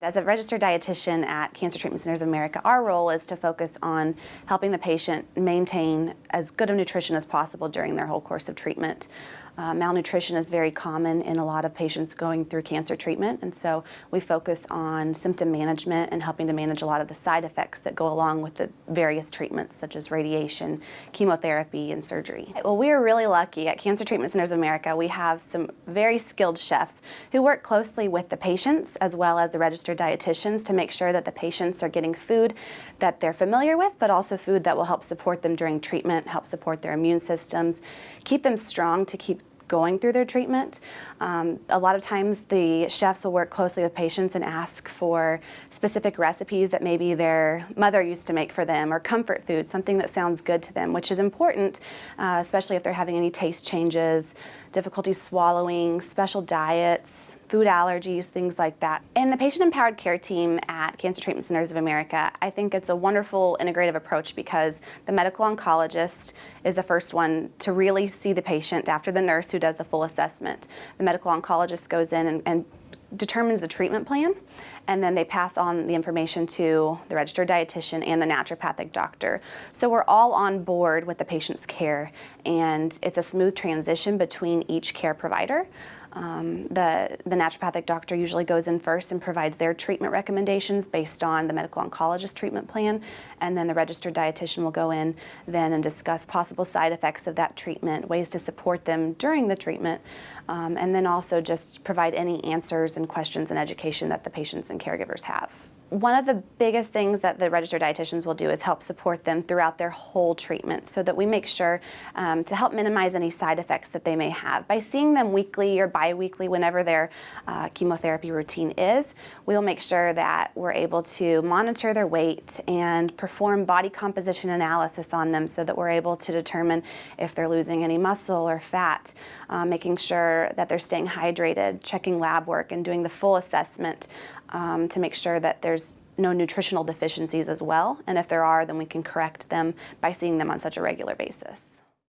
As a registered dietitian at Cancer Treatment Centers of America, our role is to focus on helping the patient maintain as good of nutrition as possible during their whole course of treatment. Malnutrition is very common in a lot of patients going through cancer treatment, and so we focus on symptom management and helping to manage a lot of the side effects that go along with the various treatments, such as radiation, chemotherapy, and surgery. Well, we are really lucky at Cancer Treatment Centers of America. We have some very skilled chefs who work closely with the patients as well as the registered dietitians to make sure that the patients are getting food that they're familiar with, but also food that will help support them during treatment, help support their immune systems, keep them strong to keep going through their treatment. A lot of times the chefs will work closely with patients and ask for specific recipes that maybe their mother used to make for them, or comfort food, something that sounds good to them, which is important, especially if they're having any taste changes, difficulty swallowing, special diets, food allergies, things like that. In the patient-empowered care team at Cancer Treatment Centers of America, I think it's a wonderful integrative approach because the medical oncologist is the first one to really see the patient after the nurse who does the full assessment. The medical oncologist goes in and determines the treatment plan, and then they pass on the information to the registered dietitian and the naturopathic doctor. So we're all on board with the patient's care, and it's a smooth transition between each care provider. The naturopathic doctor usually goes in first and provides their treatment recommendations based on the medical oncologist treatment plan, and then the registered dietitian will go in then and discuss possible side effects of that treatment, ways to support them during the treatment, and then also just provide any answers and questions and education that the patients and caregivers have. One of the biggest things that the registered dietitians will do is help support them throughout their whole treatment so that we make sure to help minimize any side effects that they may have. By seeing them weekly or bi-weekly, whenever their chemotherapy routine is, we'll make sure that we're able to monitor their weight and perform body composition analysis on them so that we're able to determine if they're losing any muscle or fat, making sure that they're staying hydrated, checking lab work, and doing the full assessment to make sure that there's no nutritional deficiencies as well. And if there are, then we can correct them by seeing them on such a regular basis.